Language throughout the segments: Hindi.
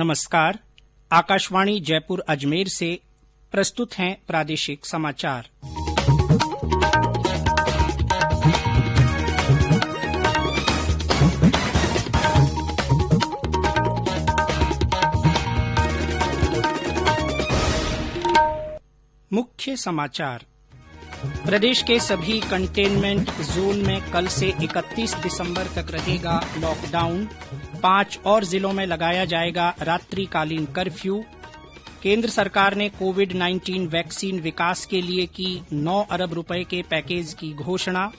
नमस्कार। आकाशवाणी जयपुर अजमेर से प्रस्तुत हैं प्रादेशिक समाचार। मुख्य समाचार। प्रदेश के सभी कंटेनमेंट जोन में कल से 31 दिसंबर तक रहेगा लॉकडाउन। 5 और जिलों में लगाया जाएगा रात्रिकालीन कर्फ्यू। केंद्र सरकार ने कोविड-19 वैक्सीन विकास के लिए की 9 अरब रुपए के पैकेज की घोषणा।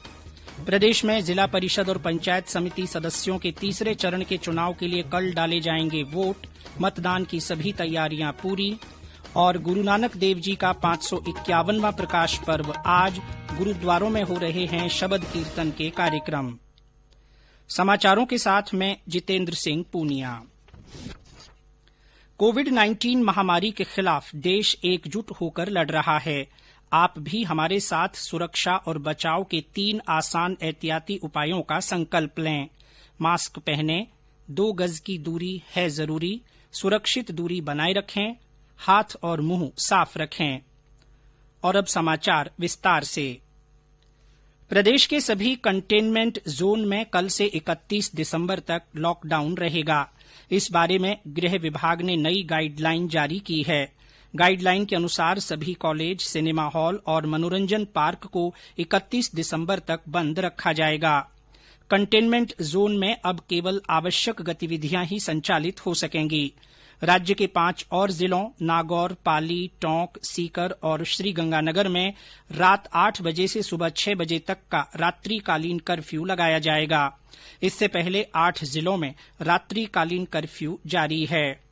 प्रदेश में जिला परिषद और पंचायत समिति सदस्यों के तीसरे चरण के चुनाव के लिए कल डाले जाएंगे वोट। मतदान की सभी तैयारियां पूरी। और गुरु नानक देव जी का 551वां प्रकाश पर्व आज। गुरुद्वारों में हो रहे हैं शबद कीर्तन के कार्यक्रम। समाचारों के साथ मैं जितेंद्र सिंह पूनिया। कोविड-19 महामारी के खिलाफ देश एकजुट होकर लड़ रहा है। आप भी हमारे साथ सुरक्षा और बचाव के 3 आसान एहतियाती उपायों का संकल्प लें। मास्क पहनें, 2 गज की दूरी है जरूरी, सुरक्षित दूरी बनाए रखें, हाथ और मुंह साफ रखें। और अब समाचार विस्तार से। प्रदेश के सभी कंटेनमेंट जोन में कल से 31 दिसंबर तक लॉकडाउन रहेगा। इस बारे में गृह विभाग ने नई गाइडलाइन जारी की है। गाइडलाइन के अनुसार सभी कॉलेज, सिनेमा हॉल और मनोरंजन पार्क को 31 दिसंबर तक बंद रखा जाएगा। कंटेनमेंट जोन में अब केवल आवश्यक गतिविधियां ही संचालित हो सकेंगी। राज्य के 5 और जिलों नागौर, पाली, टोंक, सीकर और श्रीगंगानगर में रात 8 बजे से सुबह 6 बजे तक का रात्रिकालीन कर्फ्यू लगाया जाएगा। इससे पहले 8 जिलों में रात्रिकालीन कर्फ्यू जारी है।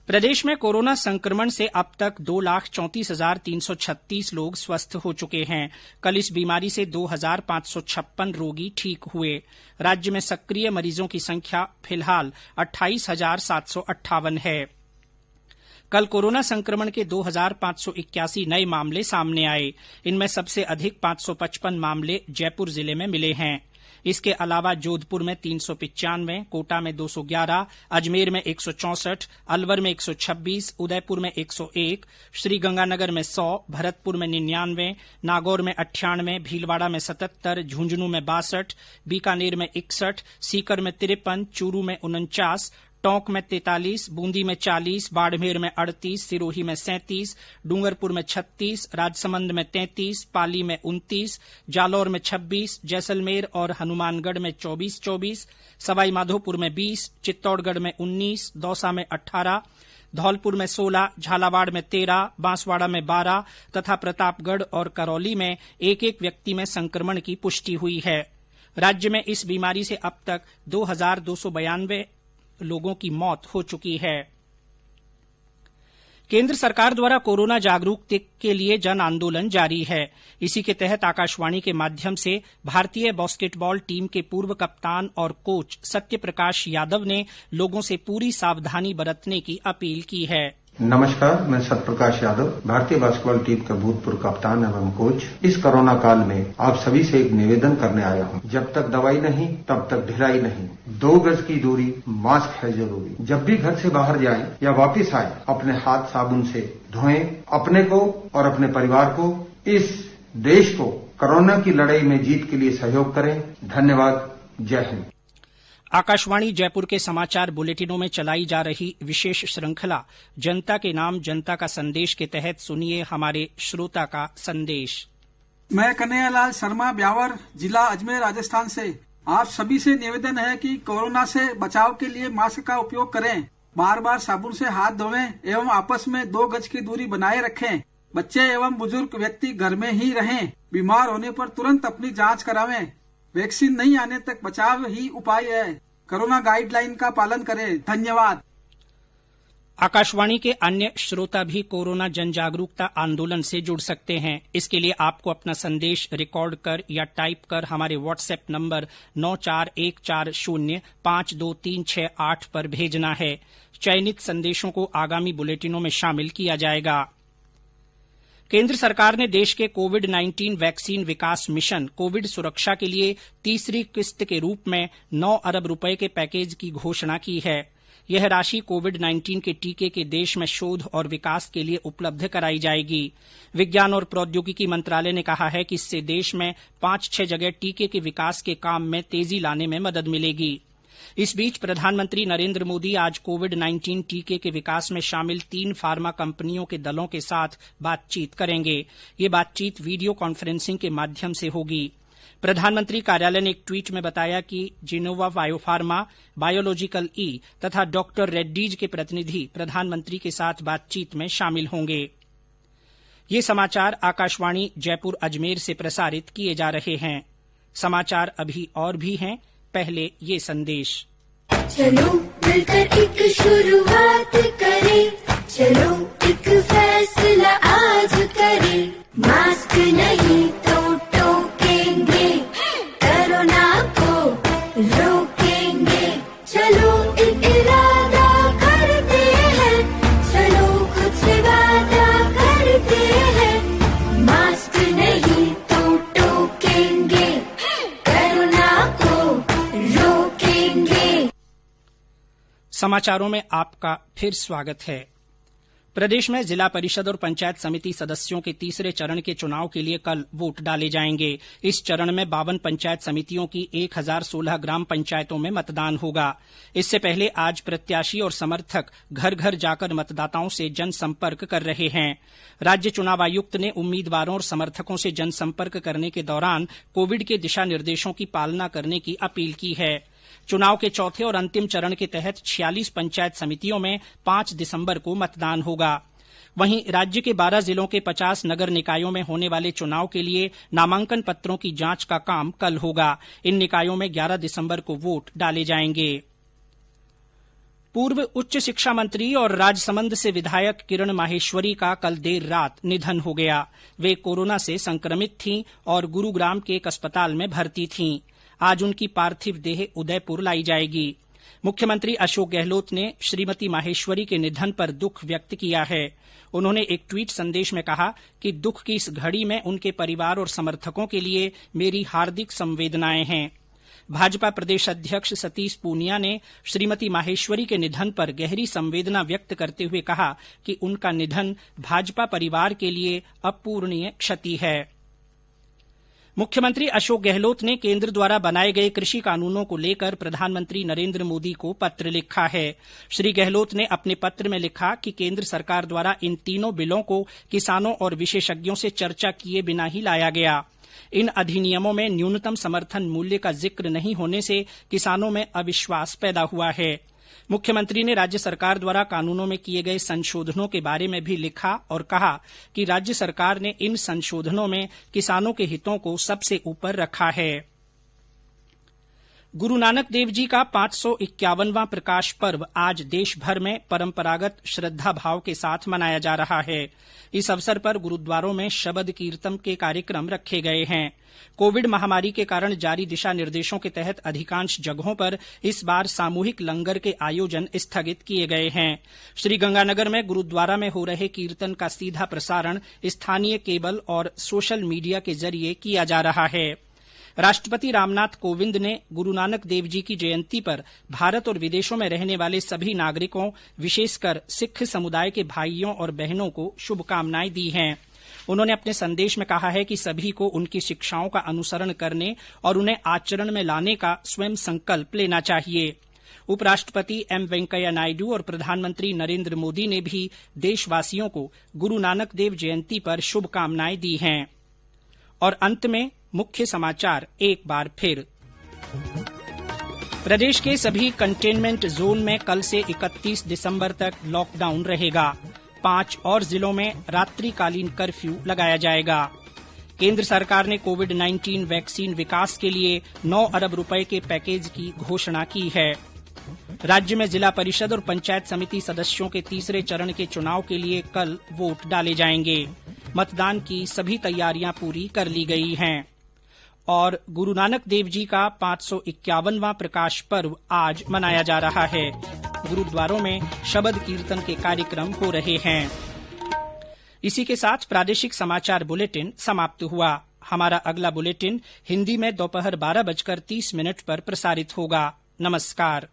प्रदेश में कोरोना संक्रमण से अब तक 2,34,336 लोग स्वस्थ हो चुके हैं। कल इस बीमारी से 2,556 रोगी ठीक हुए। राज्य में सक्रिय मरीजों की संख्या फिलहाल 28,758 है। कल कोरोना संक्रमण के 2,581 नए मामले सामने आए। इनमें सबसे अधिक 555 मामले जयपुर जिले में मिले हैं। इसके अलावा जोधपुर में 395, कोटा में 211, अजमेर में 164, अलवर में 126, उदयपुर में 101, श्रीगंगानगर में 100, भरतपुर में 99, नागौर में 98, भीलवाड़ा में 77, झुंझुनू में 62, बीकानेर में 61, सीकर में 53, चूरू में 49, टोंक में 43, बूंदी में 40, बाड़मेर में 38, सिरोही में 37, डूंगरपुर में 36, राजसमंद में 33, पाली में 29, जालौर में 26, जैसलमेर और हनुमानगढ़ में 24-24, सवाईमाधोपुर में 20, चित्तौड़गढ़ में 19, दौसा में 18, धौलपुर में 16, झालावाड़ में 13, बांसवाड़ा में 12 तथा प्रतापगढ़ और करौली में एक व्यक्ति में संक्रमण की पुष्टि हुई है। राज्य में इस बीमारी से अब तक 2,292 लोगों की मौत हो चुकी है। केंद्र सरकार द्वारा कोरोना जागरूकता के लिए जन आंदोलन जारी है। इसी के तहत आकाशवाणी के माध्यम से भारतीय बास्केटबॉल टीम के पूर्व कप्तान और कोच सत्यप्रकाश यादव ने लोगों से पूरी सावधानी बरतने की अपील की है। नमस्कार, मैं सत्यप्रकाश यादव, भारतीय बास्केटबॉल टीम का भूतपूर्व कप्तान एवं कोच। इस कोरोना काल में आप सभी से एक निवेदन करने आया हूं। जब तक दवाई नहीं तब तक ढिलाई नहीं। 2 गज की दूरी, मास्क है जरूरी। जब भी घर से बाहर जाएं या वापस आए अपने हाथ साबुन से धोएं। अपने को और अपने परिवार को, इस देश को कोरोना की लड़ाई में जीत के लिए सहयोग करें। धन्यवाद। जय हिंद। आकाशवाणी जयपुर के समाचार बुलेटिनों में चलाई जा रही विशेष श्रृंखला जनता के नाम जनता का संदेश के तहत सुनिए हमारे श्रोता का संदेश। मैं कन्हैयालाल शर्मा, ब्यावर, जिला अजमेर, राजस्थान से आप सभी से निवेदन है कि कोरोना से बचाव के लिए मास्क का उपयोग करें, बार बार साबुन से हाथ धोएं एवं आपस में 2 गज की दूरी बनाए रखें। बच्चे एवं बुजुर्ग व्यक्ति घर में ही रहें। बीमार होने पर तुरंत अपनी जांच करावें। वैक्सीन नहीं आने तक बचाव ही उपाय है। कोरोना गाइडलाइन का पालन करें। धन्यवाद। आकाशवाणी के अन्य श्रोता भी कोरोना जन जागरूकता आंदोलन से जुड़ सकते हैं। इसके लिए आपको अपना संदेश रिकॉर्ड कर या टाइप कर हमारे व्हाट्सएप नंबर 9414052368 पर भेजना है। चयनित संदेशों को आगामी बुलेटिनों में शामिल किया जाएगा। केंद्र सरकार ने देश के कोविड-19 वैक्सीन विकास मिशन कोविड सुरक्षा के लिए तीसरी किस्त के रूप में 9 अरब रुपए के पैकेज की घोषणा की है। यह राशि कोविड-19 के टीके के देश में शोध और विकास के लिए उपलब्ध कराई जाएगी। विज्ञान और प्रौद्योगिकी मंत्रालय ने कहा है कि इससे देश में 5-6 जगह टीके के विकास के काम में तेजी लाने में मदद मिलेगी। इस बीच प्रधानमंत्री नरेंद्र मोदी आज कोविड-19 टीके के विकास में शामिल 3 फार्मा कंपनियों के दलों के साथ बातचीत करेंगे। ये बातचीत वीडियो कॉन्फ्रेंसिंग के माध्यम से होगी। प्रधानमंत्री कार्यालय ने एक ट्वीट में बताया कि जिनोवा बायोफार्मा, बायोलॉजिकल ई तथा डॉक्टर रेड्डीज के प्रतिनिधि प्रधानमंत्री के साथ बातचीत में शामिल होंगे। ये समाचार आकाशवाणी जयपुर अजमेर से प्रसारित किए जा रहे हैं। समाचार अभी और भी हैं, पहले ये संदेश। चलो मिलकर एक शुरुआत करें, चलो एक फैसला आज करें, मास्क नहीं तो टोकेंगे, कोरोना को रोकेंगे, चलो एक इरादा करते हैं, चलो कुछ वादा करते हैं, मास्क नहीं तो टोकेंगे, कोरोना को रोकेंगे। समाचारों में आपका फिर स्वागत है। प्रदेश में जिला परिषद और पंचायत समिति सदस्यों के तीसरे चरण के चुनाव के लिए कल वोट डाले जाएंगे। इस चरण में 52 पंचायत समितियों की 1016 ग्राम पंचायतों में मतदान होगा। इससे पहले आज प्रत्याशी और समर्थक घर घर जाकर मतदाताओं से जनसंपर्क कर रहे हैं। राज्य चुनाव आयुक्त ने उम्मीदवारों और समर्थकों से जनसंपर्क करने के दौरान कोविड के दिशा निर्देशों की पालना करने की अपील की है। चुनाव के चौथे और अंतिम चरण के तहत 46 पंचायत समितियों में 5 दिसंबर को मतदान होगा। वहीं राज्य के 12 जिलों के 50 नगर निकायों में होने वाले चुनाव के लिए नामांकन पत्रों की जांच का काम कल होगा। इन निकायों में 11 दिसंबर को वोट डाले जाएंगे। पूर्व उच्च शिक्षा मंत्री और राजसमंद से विधायक किरण माहेश्वरी का कल देर रात निधन हो गया। वे कोरोना से संक्रमित थीं और गुरुग्राम के एक अस्पताल में भर्ती थीं। आज उनकी पार्थिव देह उदयपुर लाई जाएगी। मुख्यमंत्री अशोक गहलोत ने श्रीमती माहेश्वरी के निधन पर दुख व्यक्त किया है। उन्होंने एक ट्वीट संदेश में कहा कि दुख की इस घड़ी में उनके परिवार और समर्थकों के लिए मेरी हार्दिक संवेदनाएं हैं। भाजपा प्रदेश अध्यक्ष सतीश पूनिया ने श्रीमती माहेश्वरी के निधन पर गहरी संवेदना व्यक्त करते हुए कहा कि उनका निधन भाजपा परिवार के लिए अपूरणीय क्षति है। मुख्यमंत्री अशोक गहलोत ने केंद्र द्वारा बनाए गए कृषि कानूनों को लेकर प्रधानमंत्री नरेंद्र मोदी को पत्र लिखा है। श्री गहलोत ने अपने पत्र में लिखा कि केंद्र सरकार द्वारा इन तीनों बिलों को किसानों और विशेषज्ञों से चर्चा किए बिना ही लाया गया। इन अधिनियमों में न्यूनतम समर्थन मूल्य का जिक्र नहीं होने से किसानों में अविश्वास पैदा हुआ है। मुख्यमंत्री ने राज्य सरकार द्वारा कानूनों में किए गए संशोधनों के बारे में भी लिखा और कहा कि राज्य सरकार ने इन संशोधनों में किसानों के हितों को सबसे ऊपर रखा है। गुरु नानक देव जी का 551वां प्रकाश पर्व आज देश भर में परंपरागत श्रद्धा भाव के साथ मनाया जा रहा है। इस अवसर पर गुरुद्वारों में शबद कीर्तन के कार्यक्रम रखे गए हैं। कोविड महामारी के कारण जारी दिशा निर्देशों के तहत अधिकांश जगहों पर इस बार सामूहिक लंगर के आयोजन स्थगित किए गए हैं। श्रीगंगानगर में गुरुद्वारा में हो रहे कीर्तन का सीधा प्रसारण स्थानीय केबल और सोशल मीडिया के जरिए किया जा रहा है। राष्ट्रपति रामनाथ कोविंद ने गुरु नानक देव जी की जयंती पर भारत और विदेशों में रहने वाले सभी नागरिकों, विशेषकर सिख समुदाय के भाइयों और बहनों को शुभकामनाएं दी हैं। उन्होंने अपने संदेश में कहा है कि सभी को उनकी शिक्षाओं का अनुसरण करने और उन्हें आचरण में लाने का स्वयं संकल्प लेना चाहिए। उपराष्ट्रपति एम वेंकैया नायडू और प्रधानमंत्री नरेंद्र मोदी ने भी देशवासियों को गुरु नानक देव जयंती पर शुभकामनाएं दी हैं। और अंत में मुख्य समाचार एक बार फिर। प्रदेश के सभी कंटेनमेंट जोन में कल से 31 दिसंबर तक लॉकडाउन रहेगा। 5 और जिलों में रात्रिकालीन कर्फ्यू लगाया जाएगा। केंद्र सरकार ने कोविड-19 वैक्सीन विकास के लिए 9 अरब रुपए के पैकेज की घोषणा की है। राज्य में जिला परिषद और पंचायत समिति सदस्यों के तीसरे चरण के चुनाव के लिए कल वोट डाले जाएंगे। मतदान की सभी तैयारियां पूरी कर ली गई हैं। और गुरु नानक देव जी का 551वां प्रकाश पर्व आज मनाया जा रहा है। गुरुद्वारों में शबद कीर्तन के कार्यक्रम हो रहे हैं। इसी के साथ प्रादेशिक समाचार बुलेटिन समाप्त हुआ। हमारा अगला बुलेटिन हिंदी में दोपहर 12:30 पर प्रसारित होगा। नमस्कार।